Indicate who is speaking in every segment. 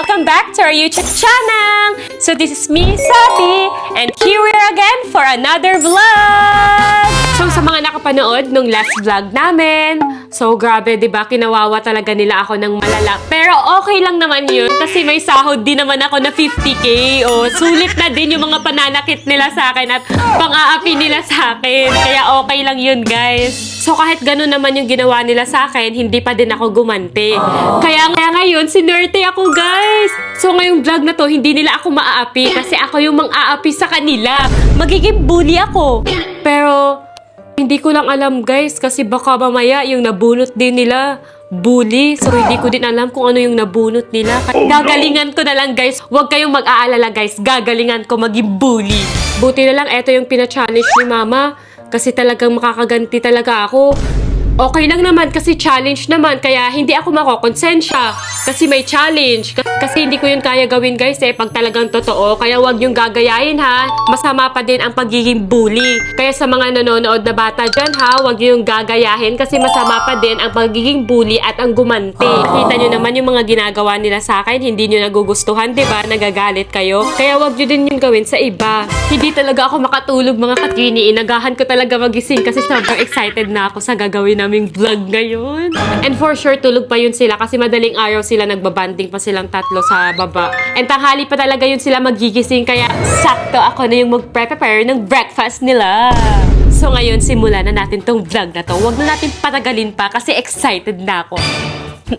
Speaker 1: welcome back to our YouTube channel! So this is me, Sabi, and here we are again for another vlog! So sa mga nakapanood nung last vlog namin, so grabe, diba? Kinawawa talaga nila ako ng malala. Pero okay lang naman yun kasi may sahod din naman ako na 50k. O, sulit na din yung mga pananakit nila sa akin at pang-aapi nila sa akin. Kaya okay lang yun, guys. So kahit ganun naman yung ginawa nila sa akin, hindi pa din ako gumanti. Kaya ngayon, sinerte ako, guys. So ngayong vlog na to, hindi nila ako maaapi kasi ako yung mang-aapi sa kanila. Magiging bully ako. Pero hindi ko lang alam, guys, kasi baka mamaya yung nabunot din nila bully. So hindi ko din alam kung ano yung nabunot nila. Gagalingan ko na lang, guys. Huwag kayong mag-aalala, guys. Gagalingan ko maging bully. Buti na lang, eto yung pina-challenge ni Mama. Kasi talagang makakaganti talaga ako. Okay lang naman kasi challenge naman. Kaya hindi ako makokonsensya. Kasi may challenge. Kasi hindi ko yun kaya gawin, guys, pag talagang totoo. Kaya wag yung gagayahin, ha. Masama pa din ang pagiging bully. Kaya sa mga nanonood na bata dyan, ha, wag yung gagayahin. Kasi masama pa din ang pagiging bully at ang gumanti. Kita nyo naman yung mga ginagawa nila sa akin. Hindi nyo nagugustuhan, diba? Nagagalit kayo. Kaya wag nyo din yun gawin sa iba. Hindi talaga ako makatulog, mga katrini. Inagahan ko talaga magising kasi sobrang excited na ako sa gagawin naming vlog ngayon. And for sure, tulog pa yun sila kasi madaling araw sila nagbabanding pa silang tatlo sa baba. And tanghali pa talaga yun sila magigising kaya sakto ako na yung mag-prepare ng breakfast nila. So ngayon, simulan na natin tong vlog na to. Huwag na natin patagalin pa kasi excited na ako.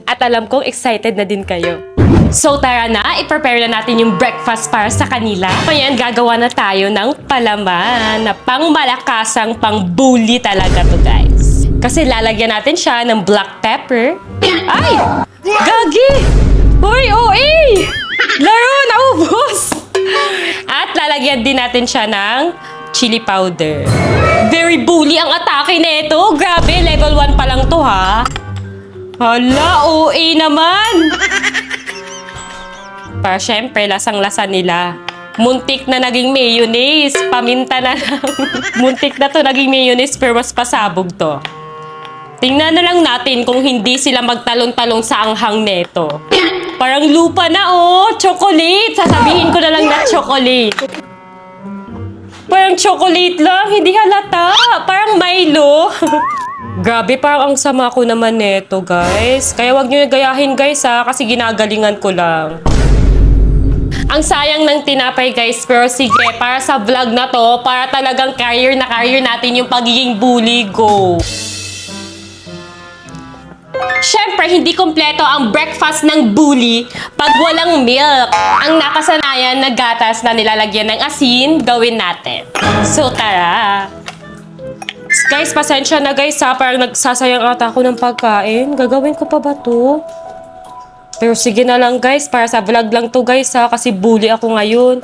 Speaker 1: At alam kong excited na din kayo. So tara na, i-prepare na natin yung breakfast para sa kanila. Ayan, gagawa na tayo ng palaman na pang-malakasang pang-bully talaga to, guys. Kasi lalagyan natin siya ng black pepper. Ay! Gagi! Hoy, OA! Laro, naubos! At lalagyan din natin siya ng chili powder. Very bully ang atake nito. Grabe, level 1 pa lang to, ha? Hala, OA naman! Para syempre, lasang-lasa nila. Muntik na naging mayonnaise. Paminta na lang. Muntik na to naging mayonnaise pero mas pasabog to. Tingnan na lang natin kung hindi sila magtalon-talong sa anghang neto. Parang lupa na, oh! Chocolate! Sasabihin ko na lang na chocolate. Parang chocolate lang, hindi halata. Parang Milo. Grabe, parang ang sama ko naman neto, guys. Kaya wag nyo gayahin, guys, ha? Kasi ginagalingan ko lang. Ang sayang ng tinapay, guys. Pero sige, para sa vlog na to, para talagang career na career natin yung pagiging bully, go! Siyempre, hindi kompleto ang breakfast ng bully pag walang milk. Ang nakasanayan na gatas na nilalagyan ng asin, gawin natin. So, tara! Guys, pasensya na, guys, ha? Parang nagsasayang ata ako ng pagkain. Gagawin ko pa ba to? Pero sige na lang, guys. Para sa vlog lang to, guys, ha? Kasi bully ako ngayon.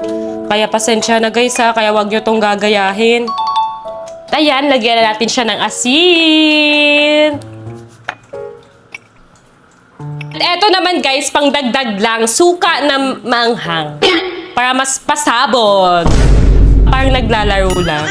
Speaker 1: Kaya pasensya na, guys, ha? Kaya wag nyo tong gagayahin. Ayan, lagyan na natin siya ng asin. At eto naman, guys, pang dagdag lang, suka na maanghang. Para mas pasabog. Parang naglalaro lang.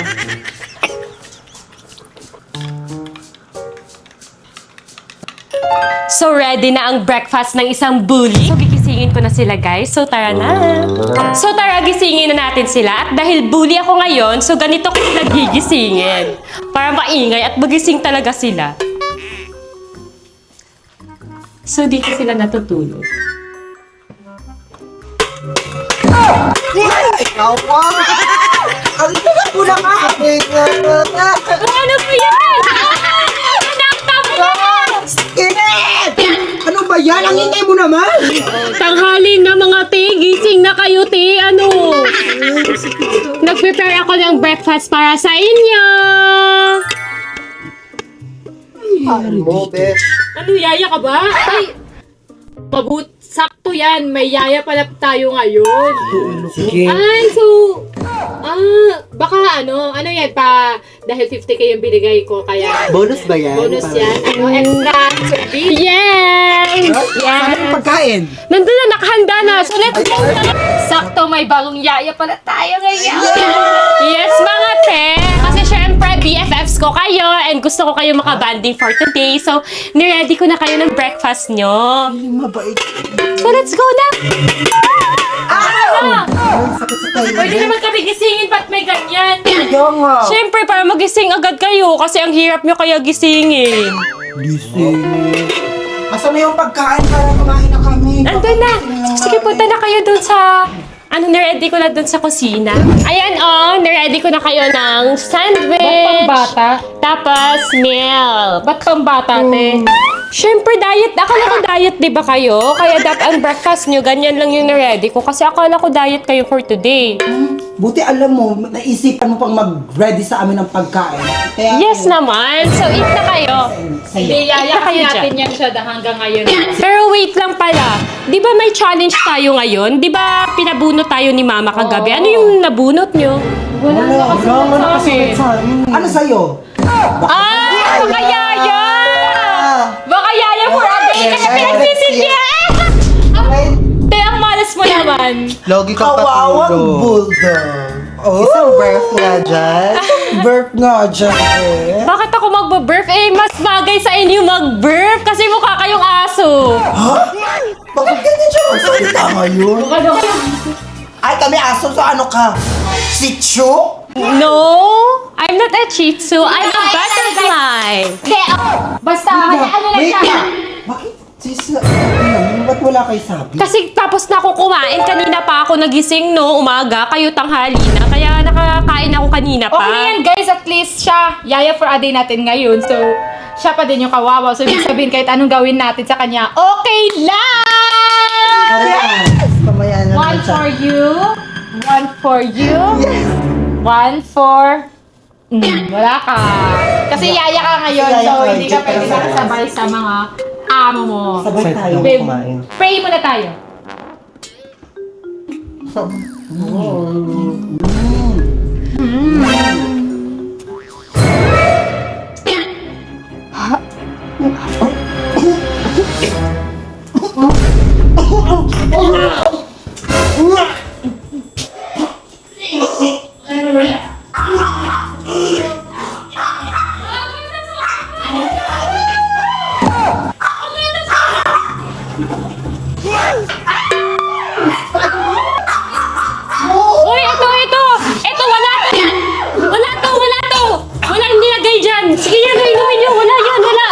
Speaker 1: So, ready na ang breakfast ng isang bully. So, gigisingin ko na sila, guys. So, tara na. So, tara, gisingin na natin sila. At dahil bully ako ngayon, so ganito ko sila gigisingin. Para maingay at magising talaga sila. So, dito sila natutulog.
Speaker 2: Ikaw pa! Ang tagal mo na nga!
Speaker 1: Ano ba yan? Nakatama na!
Speaker 2: Init! Ano ba yan? Ang ingay mo naman!
Speaker 1: Tanghali na, mga te. Gising na kayo, te. Ano? Nag-prepare ako ng breakfast para sa inyo.
Speaker 2: Mo, besh.
Speaker 1: Ano, yaya ka ba? Ay, sakto yan. May yaya pala tayo ngayon.
Speaker 2: Sige.
Speaker 1: Ay, so, baka ano yan pa, dahil 50k yung binigay ko, kaya,
Speaker 2: Bonus ba yan?
Speaker 1: bonus yan, extra service. Yes!
Speaker 2: Saan ang pagkain?
Speaker 1: Nandun na, nakahanda na. So, let's go na. Sakto, may bagong yaya pala tayo ngayon. Yes, mga te. Kasi syempre, BFFs ko ko kayo and gusto ko kayo makabanding for today. So, niready ko na kayo ng breakfast nyo.
Speaker 2: Mabait.
Speaker 1: So, let's go na!
Speaker 2: Ay, sakit sa tayo.
Speaker 1: Pwede naman kami gisingin, ba't may ganyan?
Speaker 2: Kaya nga.
Speaker 1: Siyempre, para magising agad kayo kasi ang hirap nyo kaya gisingin.
Speaker 2: Gising. Asan na yung pagkain para kumain na kami?
Speaker 1: Nandun na. Sige, punta na kayo dun sa... niready ko na dun sa kusina. Ayan, niready ko na kayo ng sandwich.
Speaker 3: Ba't pambata?
Speaker 1: Tapos, meal.
Speaker 3: Ba't pambata, te?
Speaker 1: Siyempre, diet. Akala ko diet, di ba kayo? Kaya dapat ang breakfast nyo, ganyan lang yung niready ko. Kasi akala ko diet kayo for today.
Speaker 2: Buti alam mo, naisipan mo pang mag-ready sa amin ng pagkain. Kaya,
Speaker 1: Yes naman. So, eat na kayo.
Speaker 3: Hindi,
Speaker 1: Kayo
Speaker 3: yayakin
Speaker 1: dyan.
Speaker 3: natin yan siya hanggang ngayon.
Speaker 1: Pero wait lang pala. Di ba may challenge tayo ngayon? Di ba pinabunot tayo ni Mama kagabi? Ano yung nabunot nyo?
Speaker 3: Wala na kasi sa amin.
Speaker 2: Ano sa'yo?
Speaker 1: Baka yaya! Baka yaya for a day kasi
Speaker 2: Yes.
Speaker 1: pinagsisilyan! Te, ang malas mo naman.
Speaker 4: Logi kang
Speaker 2: Kawawang
Speaker 4: patulog.
Speaker 2: bulldog. Oh.
Speaker 4: Isang birth nga dyan.
Speaker 2: Birth nga dyan eh.
Speaker 1: Bakit ako magbe-birth? Mas bagay sa inyo mag-birth kasi mukha kayong aso.
Speaker 2: Ha? Bakit ganyan siya magsalita ngayon? Ay, kami aso sa ano ka? Si Chu?
Speaker 1: No, I'm not a Shih Tzu. I'm a butterfly.
Speaker 3: Hindi, basta ano lang
Speaker 2: Wait
Speaker 3: siya.
Speaker 2: lang. Bakit? Sis, ba't wala kayo sabi?
Speaker 1: Kasi tapos na ako kumain. Kanina pa ako nagising, no? Umaga, kayo tanghali na. Kaya nakakain ako kanina pa.
Speaker 3: Okay na yan, guys. At least siya, yaya for a day natin ngayon. So, siya pa din yung kawawa. So, ibig sabihin, kahit anong gawin natin sa kanya, okay lang!
Speaker 2: Yes! Pamaya na
Speaker 3: One
Speaker 2: naman siya.
Speaker 3: for you. One for you. One for... wala ka. Kasi yaya ka ngayon,
Speaker 2: Yaya
Speaker 3: so
Speaker 2: ka,
Speaker 3: hindi ka
Speaker 2: Jake,
Speaker 3: pwede
Speaker 2: pero
Speaker 3: makasabay sa mga amo mo.
Speaker 2: Sabay tayo.
Speaker 3: Babe,
Speaker 4: kumain.
Speaker 3: pray muna tayo.
Speaker 1: Uy, ito! Ito, wala to! Wala to! Wala, hindi lagay dyan! Sige yan, inumin nyo! Wala yan, wala!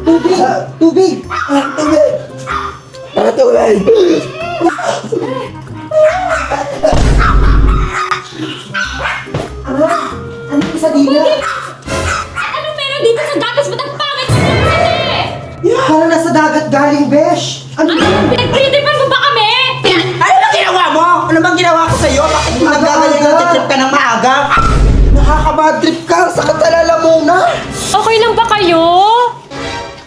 Speaker 2: Tubig! Tubig! Tubig! Tubig! Ano yung sa dila?
Speaker 1: Ano meron dito sa gatas? Ba't ang pangit sa gatas
Speaker 2: Parang nasa dagat galing, besh! Ano
Speaker 1: Ano? Pinagpinipan mo ba kami?
Speaker 2: Ano bang ginawa mo? Ano bang ginawa ko sa'yo? Bakit mo nagagaling na trip ka ng maaga? Nakaka-bad trip ka? Sakit sa lalamunan!
Speaker 1: Okay lang ba kayo?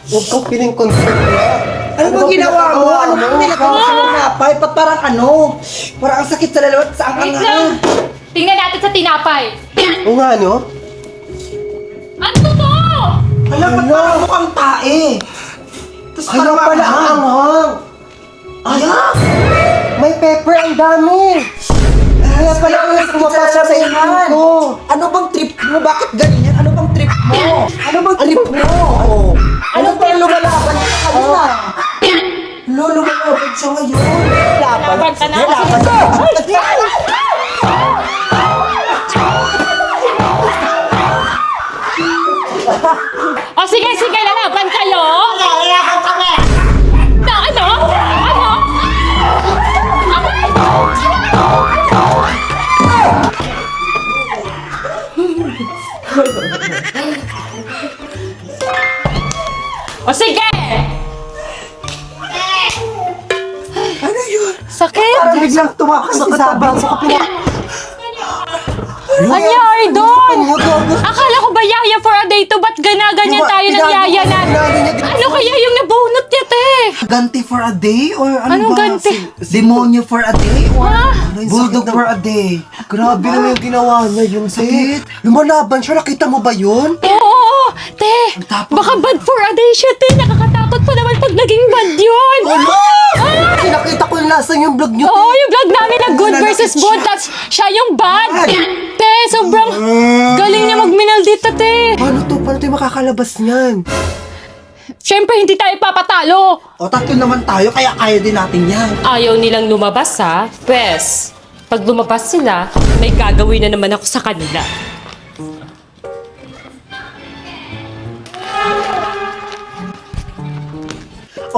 Speaker 4: Huwag kang piling concert na.
Speaker 2: Ano bang ginawa mo? Ano bang nilagawa mo sa tinapay? Ba't parang ano? Parang ang sakit sa lalamunan. Saan ka
Speaker 3: Wait
Speaker 2: nga?
Speaker 3: lang. Tingnan natin sa tinapay.
Speaker 4: O nga, no?
Speaker 3: Ano to?
Speaker 2: Alam, ba't parang mukhang tae? Tapos
Speaker 4: Hala
Speaker 2: parang
Speaker 4: pala ang anghang.
Speaker 2: Ayak!
Speaker 4: May pepper ang dami. Kaya pala ang pumapasa sa iyan ko.
Speaker 2: Ano bang trip mo? Bakit ganyan? Ano bang trip mo? Ano bang trip mo? Oh. Ano bang lumalaban ka kanina? Lumalaban siya ngayon.
Speaker 3: Laban ka na.
Speaker 2: Laban ka.
Speaker 1: O sige, lalaban kayo!
Speaker 2: Lalaban kami!
Speaker 1: Na ano? Ano? O sige!
Speaker 2: Ano yun?
Speaker 1: Sakit!
Speaker 2: Parang biglang tumakas si Sabi.
Speaker 1: Anyari doon? Akala ko ba yaya for a day to? Ba't ganaganyan tayo ng yaya na? Ano kaya yung nabunot niya, te?
Speaker 2: Ganti for a day? Or ano
Speaker 1: Anong
Speaker 2: ba?
Speaker 1: ganti?
Speaker 2: Demonyo for a day? Or
Speaker 1: Ha?
Speaker 2: bulldog for a day?
Speaker 4: Grabe naman yung ginawa niya. Yung sakit. Lumalaban siya. Nakita mo ba yun?
Speaker 1: Oo! Te!
Speaker 2: tapang.
Speaker 1: Baka bad for a day siya, te! Nakakatakot pa naman pag naging bad yun!
Speaker 2: Ano?
Speaker 4: lang yung vlog nyo.
Speaker 1: Oo, yung vlog namin na good versus good. That's siya yung bad. Te, sobrang galing niya magminal dito, te.
Speaker 4: Paano tayo makakalabas niyan?
Speaker 1: Siyempre, hindi tayo papatalo.
Speaker 2: O, tatlo naman tayo, kaya kaya din natin yan.
Speaker 1: Ayaw nilang lumabas, ha? Pwes, pag lumabas sila, may gagawin na naman ako sa kanila.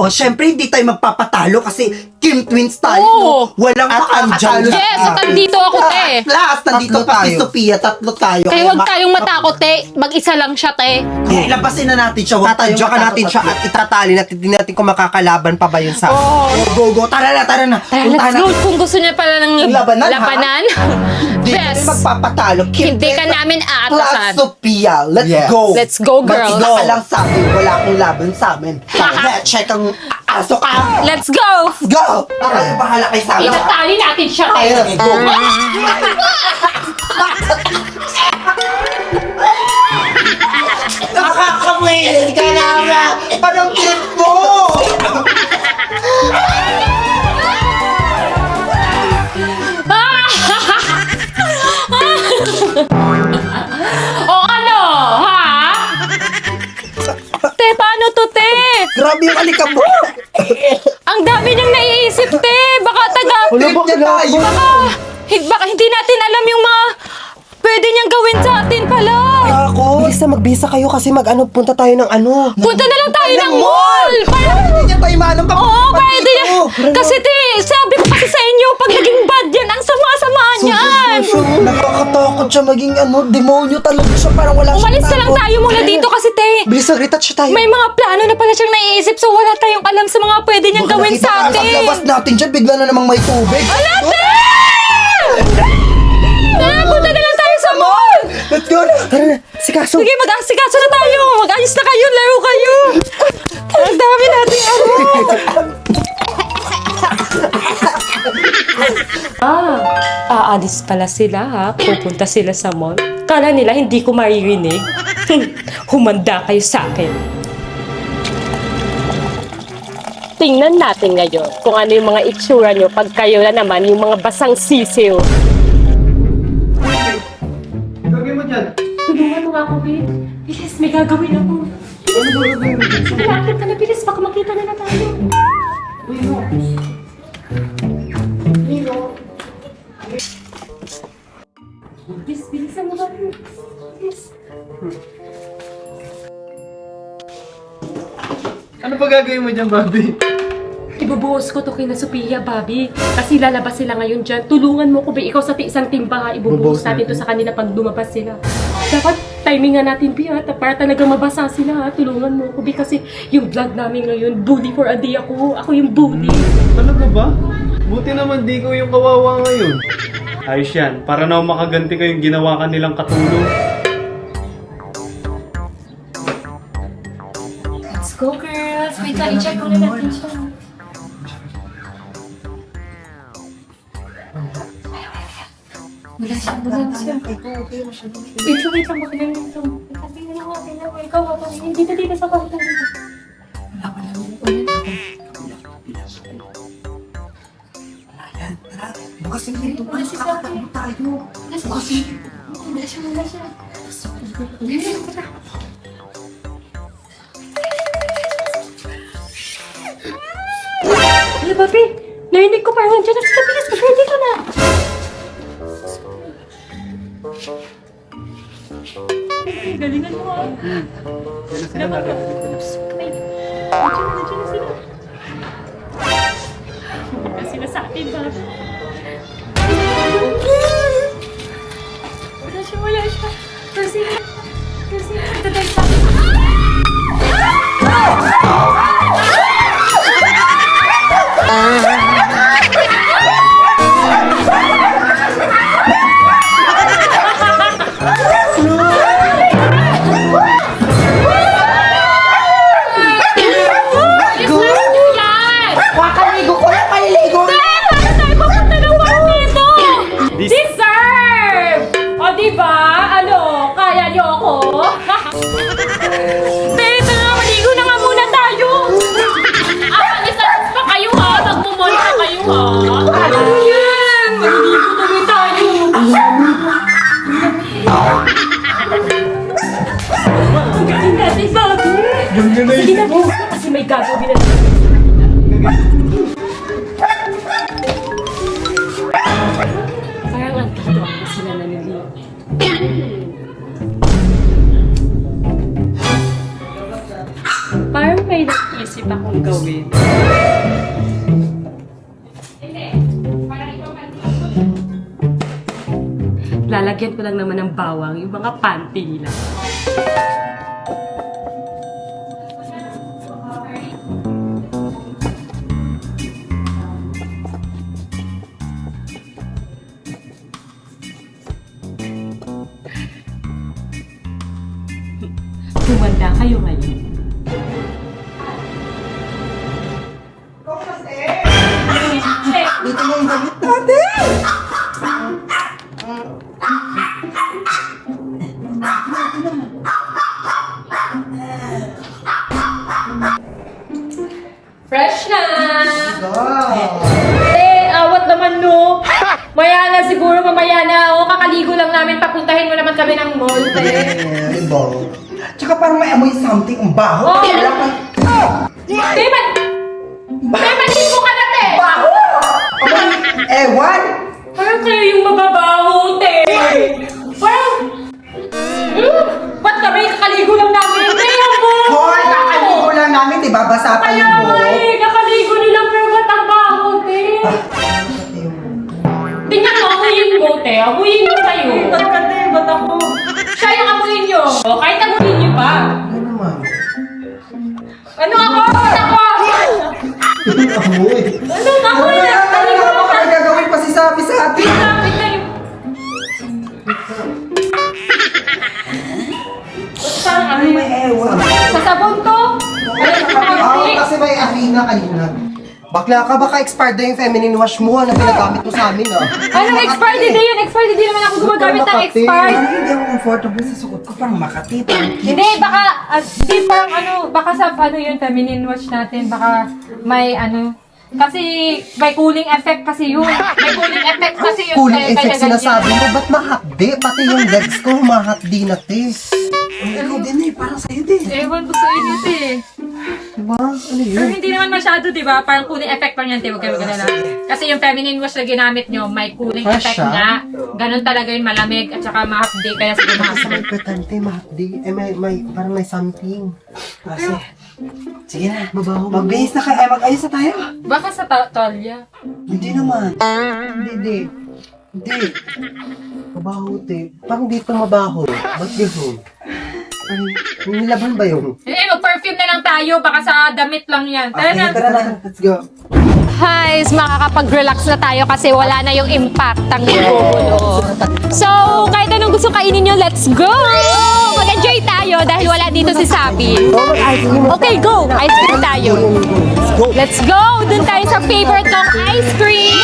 Speaker 2: O, syempre, hindi tayo magpapatalo kasi Kim Twins tayo,
Speaker 1: Oo.
Speaker 2: no? Walang makakatalo.
Speaker 1: Yes, at nandito ako, te.
Speaker 2: At last, nandito
Speaker 4: Tatlo
Speaker 2: pa si
Speaker 4: tayo.
Speaker 2: Sophia, tatlo tayo.
Speaker 1: Kaya huwag tayong matakot, te. Mag-isa lang siya, te.
Speaker 2: Kaya ilabasin na natin siya. Huwag tayong
Speaker 4: Tatadyakan natin siya
Speaker 2: matakot.
Speaker 4: at itatali natin. Tingnan natin kung makakalaban pa ba yun sa...
Speaker 2: Go, go. Tara na.
Speaker 1: Tara,
Speaker 2: Puntahan
Speaker 1: let's go.
Speaker 2: natin.
Speaker 1: Kung gusto niya pala ng
Speaker 2: Labanan, ha?
Speaker 1: labanan,
Speaker 2: Hindi kami
Speaker 1: best.
Speaker 2: magpapatalo. Kim
Speaker 1: Hindi ka
Speaker 2: Twins
Speaker 1: namin
Speaker 2: plus
Speaker 1: aatasan.
Speaker 2: Sophia. Let's
Speaker 4: Yes.
Speaker 2: go.
Speaker 1: Let's go, girls.
Speaker 2: Mag-isa ka lang sa amin. Wala akong laban sa amin. Check ang aso ka.
Speaker 1: Let's go!
Speaker 2: Go! Tayo bahala kay Sala.
Speaker 1: Itatali natin siya, te.
Speaker 2: Let's go. Nakakawin ka naman! Anong trip mo?
Speaker 1: O ano, ha? Te, paano to, te?
Speaker 2: Grabe yung alikabok!
Speaker 1: Ang dami niyang naiisip, te. Baka
Speaker 2: Trip niya tayo!
Speaker 1: baka hindi natin alam yung mga pwede niyang gawin sa atin pala.
Speaker 2: Ako!
Speaker 4: Bilis na magbisa kayo kasi punta tayo ng ano.
Speaker 1: Punta na lang tayo ng mall. Para,
Speaker 2: Hindi niya tayo manong
Speaker 1: oo, pwede niya. Kasi, te, sabi ko kasi sa inyo, pag naging bad yan, ang sama-sama niyan.
Speaker 2: Nakakatakot siya maging demonyo talaga siya. Parang wala
Speaker 1: Umalis na lang tayo muna dito kasi, te.
Speaker 4: Bilis na, retouch siya tayo.
Speaker 1: May mga plano na pala siyang naiisip so wala tayong alam sa mga pwede niyang gawin sa atin.
Speaker 2: Paglabas natin dyan, bigla na namang may tubig.
Speaker 1: Ala, te! Punta na lang tayo sa mall!
Speaker 2: Let's go na!
Speaker 4: Tara na, si Kaso.
Speaker 1: Sige, mag-asikaso na tayo! Mag-ayos na kayo! Laro kayo! Ang dami nating ano! Aalis pala sila ha. Pupunta sila sa mall. Kala nila hindi ko maririnig. Humanda kayo sa akin. Tingnan natin ngayon kung ano yung mga itsura nyo pag kayo na naman yung mga basang sisiw.
Speaker 5: Gagawin mo dyan.
Speaker 1: Tulungan mo nga ako, babe. Bilis, may gagawin ako. Bakit ka na, bilis? Baka makita na tayo. Bilis, bilisan mo ba? Bilis.
Speaker 5: Ano pa gagawin mo dyan, Bobby?
Speaker 1: Ibubuhos ko to kina Sophia, Bobby. Kasi lalabas sila ngayon dyan. Tulungan mo ko, ba? Ikaw sa isang timba, ha? Ibubuhos natin to sa kanila pag lumabas sila. Dapat timingan natin, Bi, ha? Para talaga mabasa sila, ha? Tulungan mo ko, Bi. Kasi yung vlog namin ngayon, bully for a day ako. Ako yung bully.
Speaker 5: Talaga ba? Buti naman di ko yung kawawa ngayon. Ayos yan, para na makaganti ko yung ginawa ka nilang katulong.
Speaker 1: Let's go, girls. Wait lang, i-check muna natin siya. Wala siya, wala siya. Wait lang, baka lang ito. Tingnan mo, tingnan mo. Ikaw, dito sa kwarto.
Speaker 2: Bukas yung dito. Nakakatakot tayo.
Speaker 1: Wala siya. Ay, Bobby! Narinig ko parang nandiyan na sila. Bilis, mag-ready ka na! Galingan mo ah. Nandiyan na sila. Wala sila sa atin, Bobby. Wala siya. Kasi, tatay sa akin. Sige na, kasi may gagawin na. Parang ang dito ako sila naliliw. Parang may naisip akong gawin. Lalagyan ko lang naman ng bawang yung mga panty nila. Tumanda kayo ngayon.
Speaker 2: Dito na yung gamit natin!
Speaker 3: Fresh na!
Speaker 2: Wow!
Speaker 3: Awat naman no! Maya na siguro, mamaya na. O, kakaligo lang namin. Papuntahin mo naman kami ng mall.
Speaker 2: Ibang. Tsaka parang may amoy something. Ang baho.
Speaker 3: Oh.
Speaker 2: Wala pang...
Speaker 3: Maligo ka na, te!
Speaker 2: Baho! Ewan!
Speaker 1: Parang kayo yung mababaho, te!
Speaker 3: Parang... Ba't kami kakaligo lang namin? Te, ang buhok mo!
Speaker 2: Hoy! Kakaligo lang namin, di ba? Basa pa
Speaker 1: Kaya
Speaker 2: yung
Speaker 1: nga
Speaker 2: buhok.
Speaker 1: eh, kakaligo nyo lang pero ba't ang baho, te? Tingnan mo, amuyin mo, te. Amuyin mo sa'yo. Ba't ka, te? Ba't ako?
Speaker 3: Siya yung amuyin nyo!
Speaker 1: O, kahit amuyin nyo pa.
Speaker 2: Ano naman?
Speaker 3: Ano ako? Ba't ako?
Speaker 2: Amoy.
Speaker 1: Ano na ako
Speaker 2: Ano
Speaker 1: na?
Speaker 2: yan?
Speaker 1: Kaligo
Speaker 2: Ano
Speaker 1: lang
Speaker 2: ka gagawin pa si Sabi sa atin?
Speaker 1: Lapit na yung... Parang ano
Speaker 2: May ewan.
Speaker 3: Sa sabon to?
Speaker 2: Kasi may ahina kanina. Bakla ka, baka expired na yung feminine wash mo na pinagamit mo sa amin, ah.
Speaker 3: Anong expired? Hindi yun. Expired. Hindi naman ako gumagamit ng expired.
Speaker 2: Parang hindi ako comfortable sa suot ko. Parang Makati. Parang
Speaker 3: Hindi, baka, hindi parang ano, baka sa ano yun, feminine wash natin, baka may ano, kasi may cooling effect kasi yun. May cooling effect kasi yun.
Speaker 2: cooling
Speaker 3: kaya
Speaker 2: effect
Speaker 3: ganyan.
Speaker 2: sinasabi mo. Ba't mahapdi? Pati yung legs ko, mahapdi na, te. Ano din eh, parang sa'yo din.
Speaker 3: Ewan ko sa inyo, te.
Speaker 2: Diba? Ano
Speaker 3: Pero
Speaker 2: yun?
Speaker 3: hindi naman masyado, di ba? Parang cooling effect pa niyan, te. Huwag kayo magana. Kasi yung feminine wash na ginamit nyo, may cooling
Speaker 2: Fresh
Speaker 3: effect
Speaker 2: siya?
Speaker 3: nga. Ganon talaga yun, malamig at saka mahapdi. Kaya siguro
Speaker 2: Sa
Speaker 3: mahapdi.
Speaker 2: may petante, mahapdi. Eh, parang may something. Kasi, sige na, mabaho. Magbihis na kayo. Ay, mag-ayos na tayo.
Speaker 3: Baka sa tolya.
Speaker 2: Hindi naman. Hindi. Mabaho, te. Parang dito mabaho. Ba't yun? Nilaban ba yun?
Speaker 3: Mag-perfume na lang tayo. Baka sa damit lang yan. Tara na.
Speaker 2: Tara na. Let's go.
Speaker 3: Guys, makakapag-relax na tayo kasi wala na yung impact ang ibubulo. So, kahit anong gusto kainin nyo, let's go! Mag-enjoy tayo dahil wala dito si Sabi. Okay, go! Ice cream tayo. Let's go! Dun tayo sa favorite kong ice cream!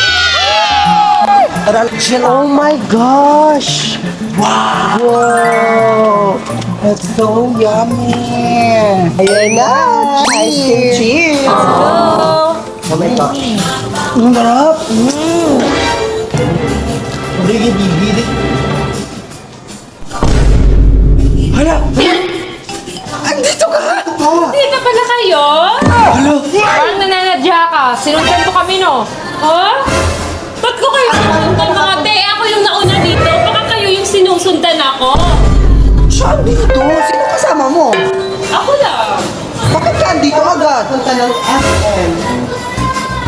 Speaker 2: Oh my gosh! Wow! That's so yummy! Ayan na! Ice cream cheese! Oh my gosh! Ang sarap! Bigid. Hala! Andito ka!
Speaker 1: Dito pala kayo?
Speaker 2: Hala!
Speaker 3: Parang nananadya ka. Sinundan mo kami, no?
Speaker 1: Oh? Ba't ko kayo sinusundan mga te? Ako yung nauna dito. Baka kayo yung sinusundan ako.
Speaker 2: Saan dito? Sino kasama mo?
Speaker 1: Ako lang.
Speaker 2: Bakit ka andito agad? Punta ng FM.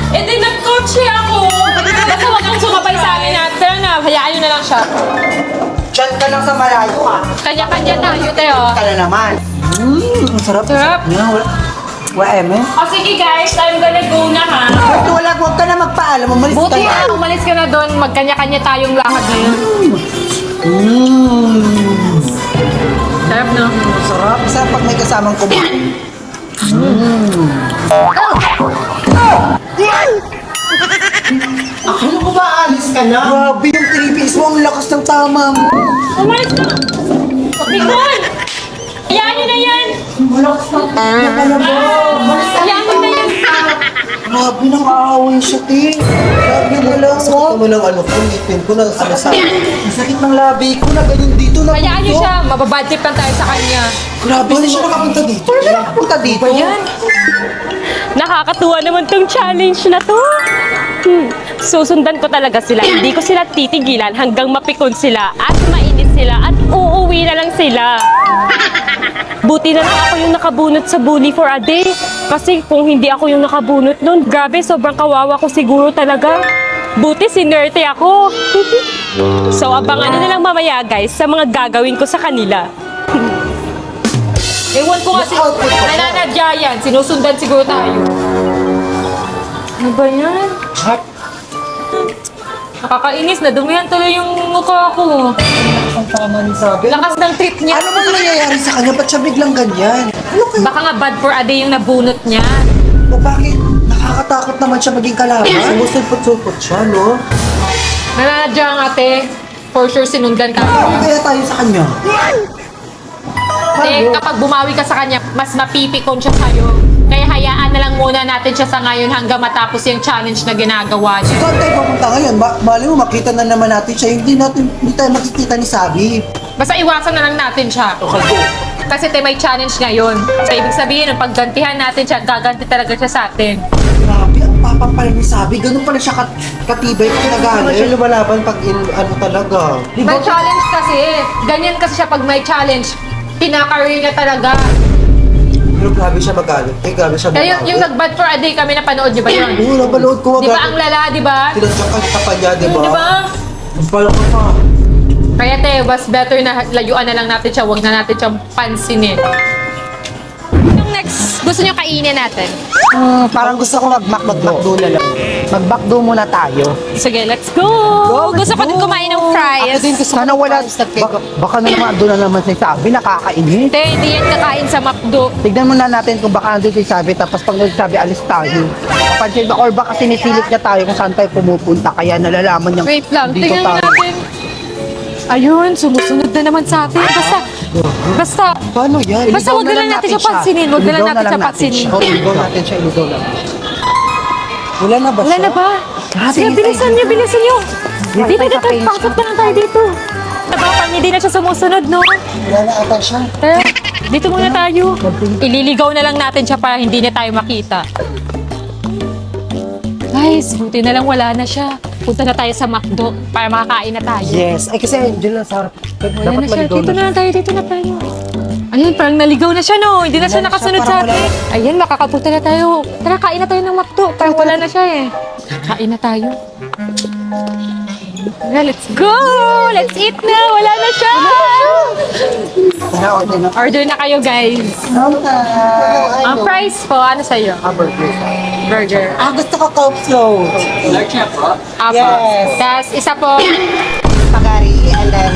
Speaker 1: Eh di nagkotse ako.
Speaker 3: Basta huwag kang sumabay sa amin, ha? Pero na, hayaan nyo na lang siya.
Speaker 2: Diyan ka lang sa malayo ah.
Speaker 3: Kanya-kanya tayo, Teo.
Speaker 2: Ka na naman. Ang sarap.
Speaker 3: Sarap.
Speaker 2: Eme.
Speaker 1: O sige guys, I'm gonna go na ha.
Speaker 2: Huwag ka na magpaalam. Umalis ka
Speaker 3: Buti
Speaker 2: na.
Speaker 3: na, umalis ka na doon. Magkanya-kanya tayong lakad ngayon. Sarap, no?
Speaker 2: Sarap. Sarap pag may kasamang kumain. Akala ko ba alis ka na? Grabe yung 3 piece mo. Ang lakas ng tama mo.
Speaker 1: Umalis na. Tignan! Hayaan nyo na yan!
Speaker 2: Malakas ng tama mo.
Speaker 1: Hayaan nyo na yan!
Speaker 4: Grabe, nang-aaway siya, te. Grabe mo lang. Sakit mo lang ano ko, ngipin ko na ano sa... Ang sakit ng labi ko na ganyan dito na
Speaker 3: Hayaan niyo siya, mababad trip lang tayo sa kanya.
Speaker 4: Grabe, hindi siya nakapunta dito. Wala siya nakapunta dito.
Speaker 3: Yan.
Speaker 1: Nakakatuwa naman tong challenge na to. Susundan ko talaga sila. Hindi ko sila titigilan hanggang mapikon sila at mainit sila at uuwi na lang sila. Buti na lang ako yung nakabunot sa bully for a day. Kasi kung hindi ako yung nakabunot nun, grabe, sobrang kawawa ko siguro talaga. Buti sinerte ako. So abangan nyo na lang mamaya guys sa mga gagawin ko sa kanila.
Speaker 3: Ewan ko kasi, nananadya yan. Sinusundan siguro tayo. Ano ba yan? Nakakainis na, dumihan tuloy yung mukha ko.
Speaker 4: Ang tama ni Sabi.
Speaker 3: Lakas ng trip niya.
Speaker 4: Ano ba yung nangyayari sa kanya? Ba't siya biglang ganyan? Ano kayo?
Speaker 3: Baka nga bad for a day yung nabunot niya.
Speaker 4: O bakit? Nakakatakot naman siya maging kalaban. Sumusulpot-sulpot siya, no?
Speaker 3: Nananadya ang ate. For sure sinundan ka.
Speaker 4: Ano kaya tayo sa kanya?
Speaker 3: Kasi kapag bumawi ka sa kanya, mas mapipikon siya sa'yo. Kaya hayaan na lang muna natin siya sa ngayon hanggang matapos yung challenge na ginagawa niya.
Speaker 4: Saan tayo pupunta ngayon? Mali mo, makita na naman natin siya. Hindi tayo makikita ni Sabi.
Speaker 3: Basta iwasan na lang natin siya.
Speaker 4: Okay, go.
Speaker 3: Kasi may challenge ngayon. So, ibig sabihin, nung paggantihan natin siya, gaganti talaga siya sa atin.
Speaker 4: Grabe, ang tapang pala ni Sabi. Ganun pala siya katibay kung nagalit. Ano siya lumalaban pag ano talaga?
Speaker 3: May challenge kasi. Ganyan kasi siya pag may challenge. Kinakareer niya talaga.
Speaker 4: Pero grabe siya magalit. Grabe siya
Speaker 3: Kaya
Speaker 4: magalit.
Speaker 3: yung nag-bad for a day kami napanood, di ba yun?
Speaker 4: Oo, napanood ko.
Speaker 3: Di ba ang lala, di ba?
Speaker 4: Tinatsakan ka pa niya, di ba?
Speaker 3: Di ba?
Speaker 4: Ang pala ka pa.
Speaker 3: Kaya te, was better na layuan na lang natin siya. Huwag na natin siyang pansinin. Yung next, gusto niyo kainin natin?
Speaker 4: Parang gusto ko mag-backdo na lang. Mag-backdo muna tayo.
Speaker 3: Sige, let's go! Gusto ko din kumain ng fries.
Speaker 4: Sana wala. Baka na naman doon na naman si Sabi, nakakainin.
Speaker 3: Hindi, hindi yan kakain sa McDo.
Speaker 4: Tignan muna natin kung baka nandun si Sabi, tapos pag nagsabi, alis tayo. Kapansin ba, or baka sinisilip niya tayo kung saan tayo pumupunta, kaya nalalaman niya
Speaker 3: Wait lang,
Speaker 4: dito
Speaker 3: tingnan
Speaker 4: tayo.
Speaker 3: natin. Ayun, sumusunod na naman sa atin. Basta,
Speaker 4: Paano yan?
Speaker 3: Basta wag na lang natin siya pansinin, wag na lang natin siya pansinin.
Speaker 4: Oo, iligaw natin siya, iligaw lang. Wala na ba
Speaker 3: wala
Speaker 4: siya?
Speaker 3: na ba? Sige, bilisan niyo, bilisan niyo. Dito,
Speaker 4: tayo
Speaker 3: dito,
Speaker 4: sa cage.
Speaker 3: pasok na lang tayo dito. Baka hindi na siya sumusunod, no?
Speaker 4: Wala na ata siya.
Speaker 3: Tara, dito muna tayo. Ililigaw na lang natin siya para hindi na tayo makita. Guys, buti na lang wala na siya. Punta na tayo sa McDo para makakain na tayo.
Speaker 4: Yes. Ay, kasi dyan lang sa harap.
Speaker 3: Wala na siya.
Speaker 4: maligaw
Speaker 3: Dito na lang tayo. Dito na tayo. Ayun, parang naligaw na siya, no? Hindi na siya
Speaker 4: Wala na
Speaker 3: nakasunod
Speaker 4: siya,
Speaker 3: sa
Speaker 4: parang
Speaker 3: atin. Ayun, makakapunta na tayo. Tara, kain na tayo ng McDo. Parang wala na siya eh. Kain na tayo. Tara, let's go! Let's eat na! Wala na siya!
Speaker 4: Tara, order na.
Speaker 3: Order na kayo, guys. Ang price po, ano sa'yo?
Speaker 4: Burger.
Speaker 3: Burger.
Speaker 4: Gusto ko Coke float.
Speaker 3: Apo.
Speaker 4: Yes.
Speaker 3: Tapos, isa po.
Speaker 4: Pagari, and then...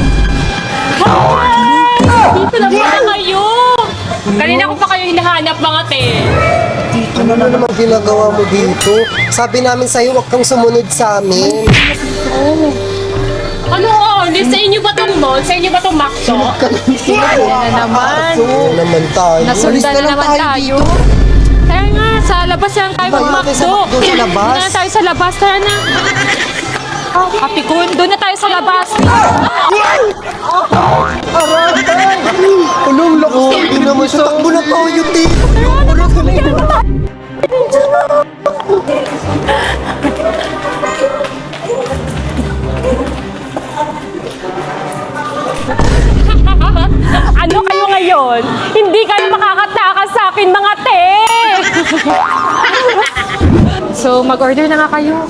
Speaker 1: Dito na pala kayo! Kanina ko pa kayo hinahanap mga te.
Speaker 4: Ano na naman ginagawa mo dito? Sabi namin sa'yo, huwag kang sumunod sa amin.
Speaker 1: Ano honest? Sa inyo ba itong mall? Sa inyo ba itong McDo?
Speaker 3: Yan na naman.
Speaker 4: Ano naman tayo?
Speaker 3: Nasundan na naman tayo. Tara nga, sa labas yan tayo
Speaker 4: Doon natin sa
Speaker 3: mag-McDo.
Speaker 4: McDo sa labas.
Speaker 3: Doon na tayo sa labas. Tara na. Kapikon, doon na tayo sa labas.
Speaker 4: Anong lakas? Hindi naman siya. Takbo na tayo, Tim.
Speaker 1: Ano kayo ngayon? Hindi kayo makakatakas sa akin mga te!
Speaker 3: So, mag-order na nga kayo.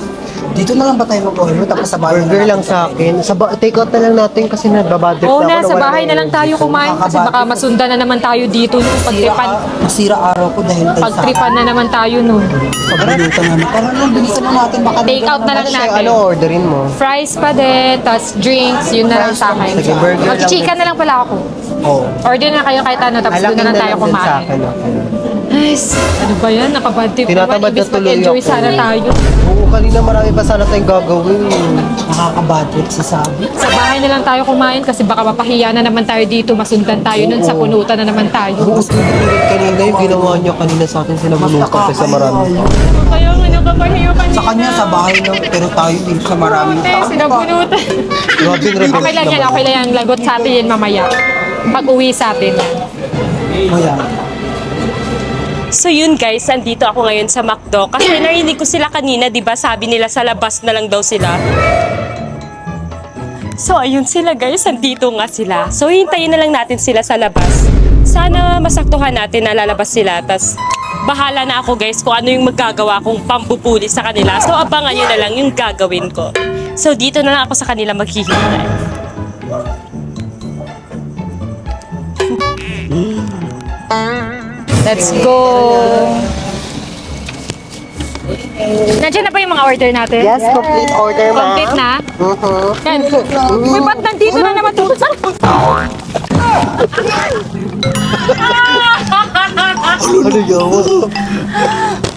Speaker 4: Dito na lang ba tayo mag-order? Tapos sa bahay burger lang sa akin. Take out na lang natin kasi nababadrip
Speaker 3: Oo
Speaker 4: na
Speaker 3: na,
Speaker 4: ako.
Speaker 3: sa bahay na lang tayo kumain kasi baka masundan na naman tayo dito nung pagtripan.
Speaker 4: Masira araw ko dahil tayo sa...
Speaker 3: Pagtripan na naman tayo nun.
Speaker 4: Sa bulutan naman. Parang lang, bilisan na natin. Baka
Speaker 3: Take out na lang natin.
Speaker 4: Ano orderin mo?
Speaker 3: Fries pa din, tas drinks, yun na lang sa akin.
Speaker 4: Sige, burger lang.
Speaker 3: Mag-chicken na lang pala ako.
Speaker 4: Oo.
Speaker 3: Order na kayo kahit ano, tapos doon na lang tayo kumain.
Speaker 4: Okay.
Speaker 3: Guys, ano ba yan? Nakabad trip naman.
Speaker 4: Tinatamad na
Speaker 3: Ibig
Speaker 4: tuloy
Speaker 3: mag-enjoy
Speaker 4: ako.
Speaker 3: sana tayo.
Speaker 4: Oo, kanina marami pa sana tayong gagawin.
Speaker 2: Nakaka-bad trip si Sabi.
Speaker 3: Sa bahay na lang tayo kumain kasi baka mapahiya na naman tayo dito. Masundan tayo nun sa punutan na naman tayo.
Speaker 4: Bukas na kanina yung ginawa niya kanina sa akin sila bunutan kasi marami.
Speaker 1: Kaya nga nakapahiyo kanina.
Speaker 2: Sa kanya, sa bahay lang. Pero tayo din sa maraming
Speaker 3: Te,
Speaker 2: tao.
Speaker 3: sinabunutan.
Speaker 4: Grabe yung rebels
Speaker 3: Okay lang yan, okay lang yan. Lagot sa atin yan mamaya. Pag uwi sa atin.
Speaker 2: Kaya,
Speaker 1: So yun guys, andito ako ngayon sa McDo kasi narinig ko sila kanina, 'di ba? Sabi nila sa labas na lang daw sila. So ayun sila guys, andito nga sila. So hintayin na lang natin sila sa labas. Sana masaktuhan natin na lalabas sila. Tas bahala na ako guys kung ano yung magagawa kong pambupuli sa kanila. So abangan nyo na lang yung gagawin ko. So dito na lang ako sa kanila maghihintay.
Speaker 3: Let's go! Nandiyan na ba yung mga order natin?
Speaker 2: yes, complete order, ma'am.
Speaker 3: Complete na? Yan. Uy, ba't nandito na naman ito?
Speaker 4: Ano yawa?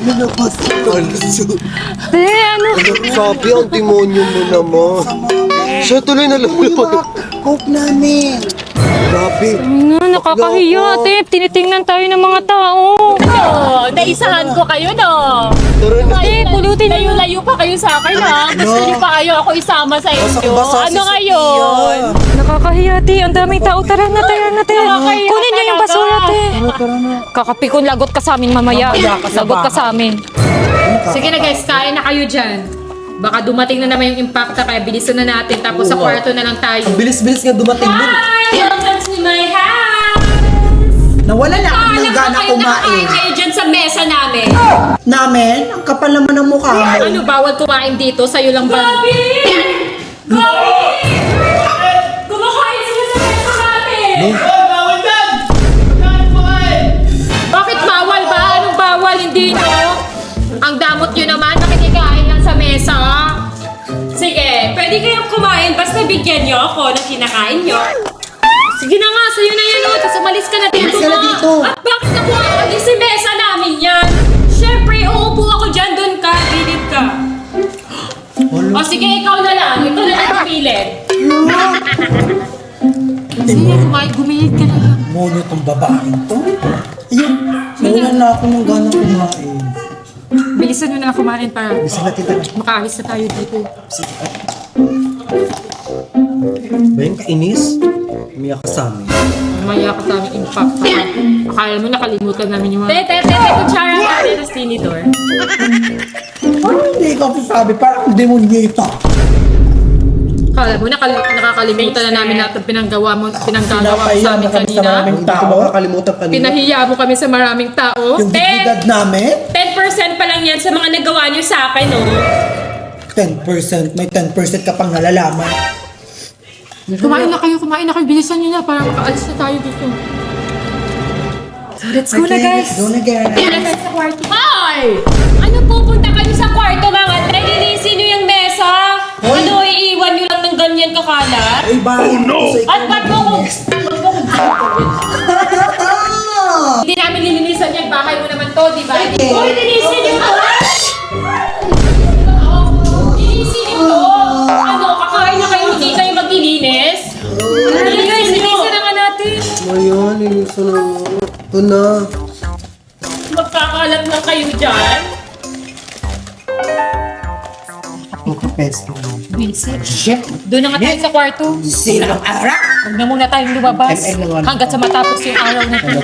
Speaker 4: Nilabas ko.
Speaker 3: Ano?
Speaker 4: Sabi ang demonyo mo naman. Siya tuloy na lumulupad.
Speaker 2: Coke namin.
Speaker 4: Grabe.
Speaker 3: Nakakahiya, ate. Tinitingnan tayo ng mga tao.
Speaker 1: Oh, naisahan ko kayo no.
Speaker 4: Tara na.
Speaker 3: Ate, pulutin na
Speaker 1: Layo-layo pa kayo sa akin ha. Gusto niyo pa kayo ako isama sa inyo.
Speaker 2: Basang-basa
Speaker 1: Ano
Speaker 2: si
Speaker 1: ngayon?
Speaker 3: Nakakahiya, ate. Ang daming tao. Tara na, tara na, ate.
Speaker 1: Nakakahiya
Speaker 3: Kunin niyo yung
Speaker 1: talaga.
Speaker 3: basura, ate. Kakapikon, lagot ka sa amin mamaya. Lagot ka sa amin. Sige na guys, kain na kayo dyan. Baka dumating na naman yung impacta kaya bilisan na natin tapos sa kwarto na lang tayo.
Speaker 2: Bilis-bilis nga dumating nun.
Speaker 1: Hi! Welcome to my house!
Speaker 2: Nawala na ako ng gana kumain.
Speaker 1: kayo dyan sa mesa namin.
Speaker 2: Namin? Ang kapal naman ng mukha mo.
Speaker 3: Ano, bawal kumain dito? Sa'yo lang ba?
Speaker 1: Gabi! Gabi! Kumakain sila sa mesa natin!
Speaker 3: Bakit bawal ba? Anong bawal? Hindi no? Ang damot nyo naman, nakikikain lang sa mesa.
Speaker 1: Sige, pwede kayong kumain basta bigyan niyo ako ng kinakain niyo.
Speaker 3: Sige na nga, sa'yo na yan o. Tapos umalis ka na dito.
Speaker 2: Umalis ka na dito.
Speaker 1: At bakit nakuha ko sa mesa namin yan? Siyempre, uupo ako dyan, doon ka, gilid ka. O sige, ikaw na lang pilit.
Speaker 3: Sige, gumilid ka na lang.
Speaker 2: Mono tong babaeng to. Ayun, nawalan na ako ng gana kumain.
Speaker 3: Bilisan nyo na kumain para
Speaker 2: Bisa natin tayo.
Speaker 3: makaalis na tayo dito.
Speaker 4: Ba yung kainis? Umiyak ka sa amin.
Speaker 3: Maya ka sa aming impact. Akala mo nakalimutan namin yung mga...
Speaker 1: Tete, kutsara natin sa tinidor.
Speaker 2: Parang hindi ka sabi, parang demonyo ito.
Speaker 3: Akala mo nakakalimutan na namin lahat ng pinanggawa mo sa amin
Speaker 2: kami sa
Speaker 3: kanina.
Speaker 2: maraming
Speaker 4: Hindi ko
Speaker 2: tao.
Speaker 4: makakalimutan kanina.
Speaker 3: Pinahiya mo kami sa maraming tao.
Speaker 2: Yung dignidad namin,
Speaker 1: 10% pa lang yan sa mga nagawa niyo sa akin, no?
Speaker 2: 10%. May 10% ka pang nalalaman.
Speaker 3: Kumain na kayo. Bilisan nyo na para makaalis na tayo dito. So, let's go na guys.
Speaker 2: Go na guys.
Speaker 3: Sa kwarto.
Speaker 1: Hoy! Ano pupunta kayo sa kwarto mga tre? Linisin niyo yung mesa? Ano, iiwan niyo lang ng ganyan kakalat?
Speaker 2: Ay, bahay mo sa
Speaker 1: At ba't mo kung...
Speaker 3: Hindi namin lilinisan yan. Bahay mo naman to, di ba?
Speaker 1: Hoy, linisin niyo to! Linisin niyo to! Ano, kakain na kayo, hindi kayo maglilinis? Linisin niyo!
Speaker 3: Linisin na nga natin.
Speaker 4: Ayan, iniso na. Ito na.
Speaker 1: Magkakalat na kayo dyan?
Speaker 2: Pesto.
Speaker 3: Visit.
Speaker 2: Shit.
Speaker 3: Doon na nga tayo sa kwarto.
Speaker 2: Silang arak.
Speaker 3: Huwag na muna tayong lumabas. Hanggat sa matapos yung araw na ito.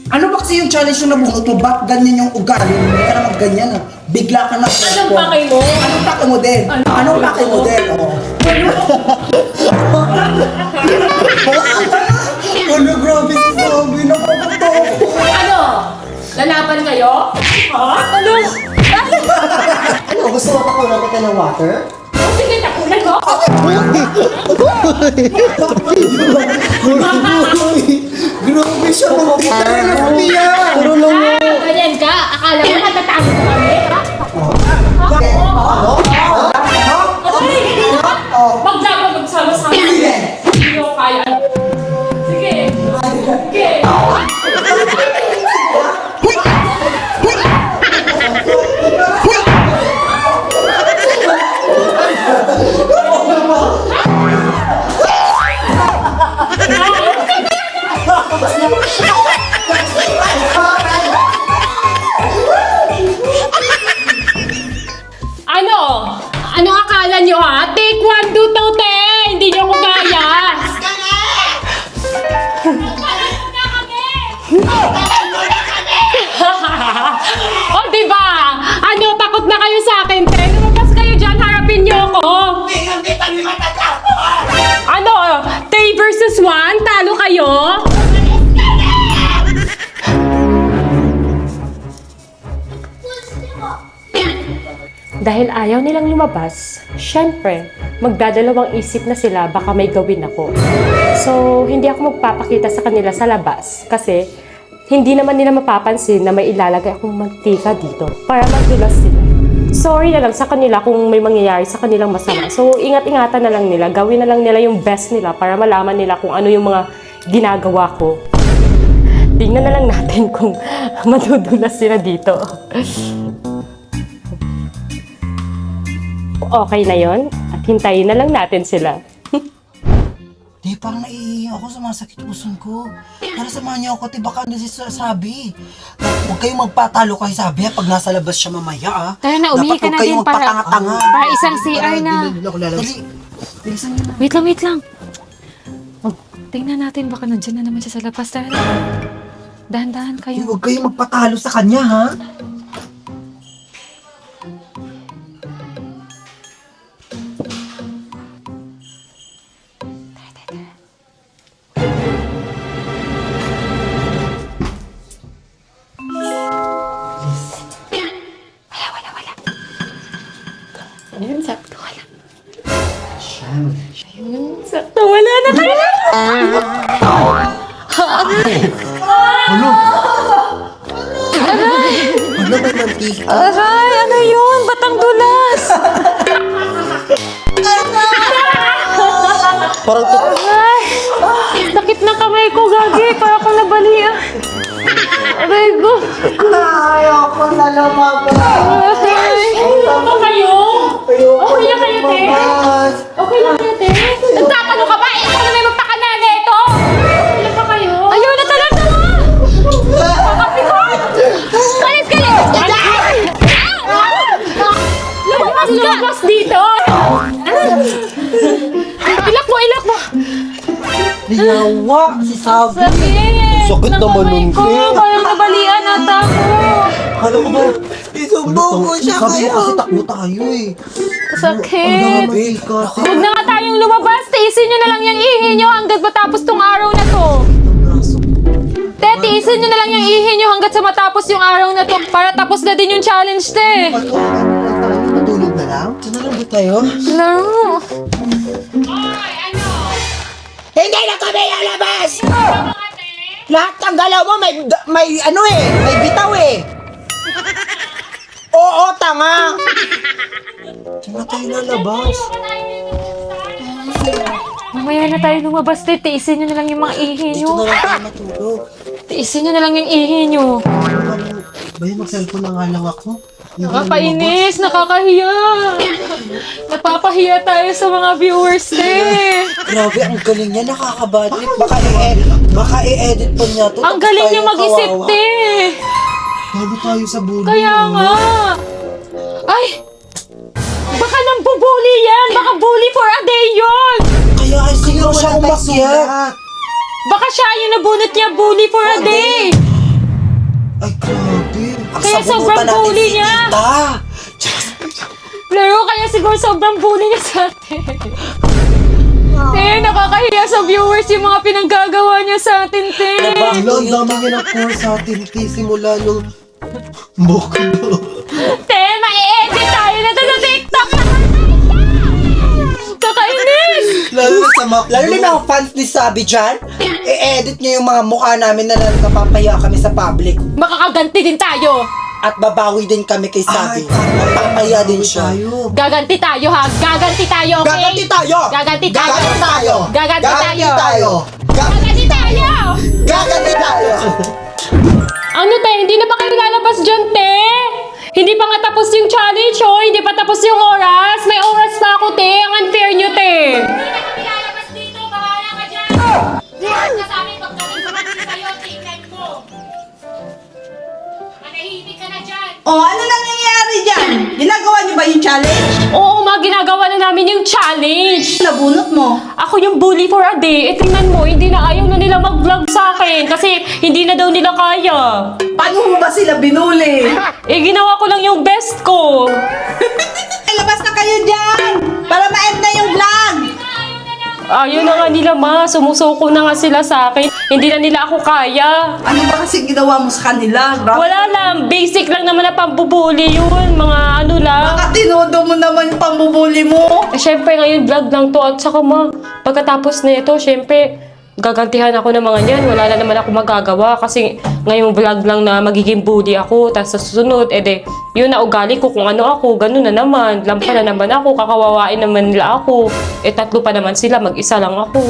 Speaker 2: Ano ba kasi yung challenge yung nabuhat mo? Ba't ganyan yung ugali? Hindi ka naman ganyan ah. Bigla ka na.
Speaker 1: Anong pakay mo?
Speaker 2: Anong pakay mo din? Anong pakay mo din? Oo. Ano, grabe si Sabi. Nakakatawa ko.
Speaker 1: Ano? Lalaban kayo? Ha? Ano?
Speaker 4: Ano, gusto mo pakunan kita ng water?
Speaker 1: Sige, takunan mo.
Speaker 2: Grabe siya. Tita na Sophia.
Speaker 4: Puro lang mo.
Speaker 1: Ganyan ka? Akala mo natatago ka kami? Magsama-sama. Hindi ko kaya. Sige. Sige. Dahil ayaw nilang lumabas, syempre, magdadalawang isip na sila baka may gawin ako. So, hindi ako magpapakita sa kanila sa labas kasi hindi naman nila mapapansin na may ilalagay akong mantika dito para magdulas sila. Sorry na lang sa kanila kung may mangyayari sa kanilang masama. So, ingat-ingatan na lang nila. Gawin na lang nila yung best nila para malaman nila kung ano yung mga ginagawa ko. Tingnan na lang natin kung madudulas sila dito. Okay na yon at hintayin na lang natin sila.
Speaker 2: Di, parang naiiyak ako, sumasakit puson ko. Tara, samahan niyo ako, baka ano si Sabi. Huwag kayong magpatalo kay Sabi, pag nasa labas siya mamaya, ah.
Speaker 3: Tara na, umihi ka na din para isang CR na.
Speaker 2: Dali. Bilisan niyo na.
Speaker 3: Wait lang. Tingnan natin, baka nandiyan na naman siya sa labas. Tara na. Dahan-dahan kayo.
Speaker 2: Huwag kayong magpatalo sa kanya, ha?
Speaker 3: Ayun, sakto wala. Ayun, sakto wala na tayo.
Speaker 2: Ano ba mantika?
Speaker 3: Aray, ano yun? Batang dulas.
Speaker 2: Parang to.
Speaker 3: Aray, sakit na kamay ko, Gagi. Para akong nabalian. Aray ko.
Speaker 2: Ayoko na lumabas.
Speaker 3: Aray.
Speaker 1: Ano kayo?
Speaker 2: Ayoko
Speaker 1: Okay na kayo, te?
Speaker 2: lumabas.
Speaker 1: Okay lang kayo, te?
Speaker 3: Nagtatanong ka ba? Eh, ako na may magpakanala ito.
Speaker 1: Okay lang ba kayo?
Speaker 3: Ayaw na talaga. Kakapikon. Kalit ka lang. Lumabas ka.
Speaker 1: Lumabas dito!
Speaker 3: Ilak mo.
Speaker 2: Dinawa si Sabi.
Speaker 3: Sakit.
Speaker 2: Sakit
Speaker 3: ng
Speaker 2: naman
Speaker 3: kamay
Speaker 2: nun,
Speaker 3: ko.
Speaker 2: te.
Speaker 3: Parang nabalian ata ko.
Speaker 2: Kala ko ba? Isumbong ko siya
Speaker 4: Sabi
Speaker 2: kayo.
Speaker 4: ko kasi takbo tayo eh.
Speaker 3: Sakit.
Speaker 4: Kasi
Speaker 3: Huwag na nga tayong lumabas. Tiisin nyo na lang yung ihi nyo hanggat matapos tong araw na to. Te, tiisin nyo na lang yung ihi nyo hanggat sa matapos yung araw na to para tapos na din yung challenge, te.
Speaker 4: matulog na lang.
Speaker 2: Ito na lang ba tayo?
Speaker 3: Laro.
Speaker 2: Hindi na kami lalabas! Lahat ng galaw mo may ano eh, may bitaw eh. Oo, tanga. Hindi na tayo lalabas.
Speaker 3: Mamaya na tayo lumabas, te. Tiisin nyo na lang yung mga ihi
Speaker 2: Dito
Speaker 3: nyo.
Speaker 2: na lang tayo matulog.
Speaker 3: Tiisin nyo na lang yung ihi nyo.
Speaker 4: Bayan, mag-cellphone na nga lang ako. Hindi na
Speaker 3: Nakakainis, nakakahiya. Napapahiya tayo sa mga viewers, te.
Speaker 2: Grabe, ang galing niya, nakakabadrip. Baka i-edit pa niya to.
Speaker 3: Ang
Speaker 2: tapos
Speaker 3: galing
Speaker 2: tayo
Speaker 3: niya mag-isip,
Speaker 2: kawawa.
Speaker 3: te.
Speaker 4: Bago tayo sa bully.
Speaker 3: Kaya nga. Ay! Baka nang bubuli yan! Baka bully for a day yun!
Speaker 2: Kaya ay siguro siya umakyat.
Speaker 3: Baka siya yung nabunot niya bully for a day!
Speaker 4: Ay, grabe.
Speaker 2: Ang
Speaker 3: Kaya
Speaker 2: sabunutan
Speaker 3: sobrang
Speaker 2: natin
Speaker 3: bully
Speaker 2: si
Speaker 3: niya.
Speaker 2: Tita.
Speaker 3: Laro, kaya siguro sobrang bully niya sa atin. Te, nakakahiya sa viewers yung mga pinanggagawa niya sa atin, te.
Speaker 4: Ang dami niya ng course sa atin. Simula nung Bokdo.
Speaker 3: Te, ma-edit tayo na to sa TikTok! Kakainis!
Speaker 4: Lalo na sa McDo.
Speaker 2: Lalo na mga fans ni Sabi dyan, i-edit niyo yung mga mukha namin na napapahiya kami sa public.
Speaker 3: Makakaganti din tayo!
Speaker 2: At babawi din kami kay Sabi.
Speaker 4: Ay, tama.
Speaker 2: Mapapahiya din siya.
Speaker 4: Tayo.
Speaker 3: Gaganti tayo, ha? Gaganti tayo, okay?
Speaker 2: Gaganti tayo!
Speaker 3: Gaganti tayo!
Speaker 2: Gaganti tayo!
Speaker 3: Gaganti tayo!
Speaker 2: tayo!
Speaker 3: Gaganti tayo!
Speaker 2: Gaganti tayo!
Speaker 3: Ano, te? Hindi na ba kayo lalabas dyan, te? Hindi pa nga tapos yung challenge, oh. Hindi pa tapos yung oras. May oras pa ako, te. Ang unfair nyo, te. Hindi na kami lalabas dito. Bahala ka dyan. Yan ka sa amin. Pagdating ko natin sa'yo, tingnan mo. Manahimik ka na dyan.
Speaker 6: Oh, ano nang nangyayari dyan? Ginagawa niyo ba yung challenge?
Speaker 1: Oo, ma, ginagawa na namin yung challenge.
Speaker 6: Nabunot mo?
Speaker 1: Ako yung bully for a day. Eh, tingnan mo, hindi na ayaw na nila mag-vlog sa akin kasi hindi na daw nila kaya.
Speaker 6: Paano mo ba sila binuli?
Speaker 1: Eh, ginawa ko lang yung best ko.
Speaker 6: Labas na kayo dyan! Para ma-end na yung vlog!
Speaker 1: Ayaw na nga nila, ma. Sumusuko na nga sila sa akin. Hindi na nila ako kaya.
Speaker 6: Ano ba kasi ginawa mo sa kanila?
Speaker 1: Wala lang, basic lang naman na pambubuli yun. Mga ano lang.
Speaker 6: Baka tinodo mo naman yung pambubuli mo.
Speaker 1: Eh, syempre ngayon vlog lang to at saka pagkatapos na ito, syempre gagantihan ako ng mga yan. Wala na naman ako magagawa kasi ngayong vlog lang na magiging bully ako. Tapos sa susunod, yun na ugali ko kung ano ako. Ganun na naman. Lampa na naman ako. Kakawawain naman nila ako. Tatlo pa naman sila. Mag-isa lang ako.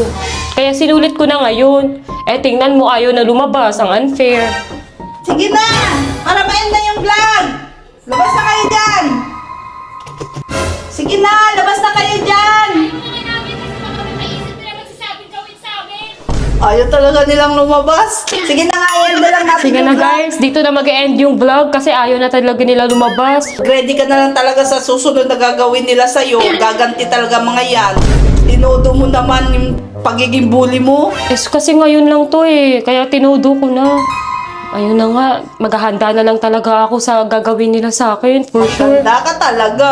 Speaker 1: Kaya sinulit ko na ngayon. Tingnan mo, ayaw na lumabas. Ang unfair.
Speaker 6: Sige na! Para ma-end na yung vlog! Labas na kayo dyan! Sige na! Labas na kayo dyan! Ayaw talaga nilang lumabas. Sige na nga, end na lang natin
Speaker 1: Sige
Speaker 6: yung
Speaker 1: na
Speaker 6: vlog.
Speaker 1: guys, dito na mag-end yung vlog kasi ayaw na talaga nila lumabas.
Speaker 6: Ready ka na lang talaga sa susunod na gagawin nila sa'yo. Gaganti talaga mga yan. Tinodo mo naman yung pagiging bully mo.
Speaker 1: Kasi ngayon lang to kaya tinudo ko na. Ayun na nga, maghahanda na lang talaga ako sa gagawin nila sa akin, for sure.
Speaker 6: Ganda ka talaga.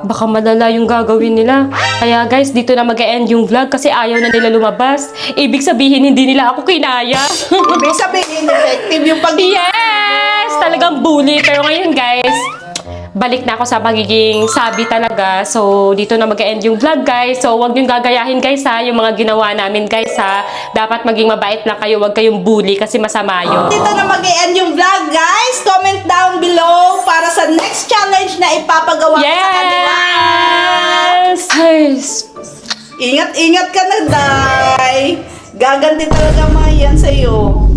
Speaker 1: Baka malala yung gagawin nila. Kaya guys, dito na mag-end yung vlog kasi ayaw na nila lumabas. Ibig sabihin, hindi nila ako kinaya.
Speaker 6: Ibig sabihin, effective yung pagiging...
Speaker 1: Yes! Talagang bully. Pero ngayon guys, balik na ako sa pagiging sabi talaga. So, dito na mag-end yung vlog guys. So, huwag niyong gagayahin guys ha, yung mga ginawa namin guys ha. Dapat maging mabait lang kayo, huwag kayong bully kasi masama yun.
Speaker 6: Dito na mag-end yung vlog, guys. Comment down below para sa next challenge na ipapagawa ko sa kanila.
Speaker 1: Yes!
Speaker 6: Ingat-ingat ka na, Day. Gaganti talaga mga yan sa'yo.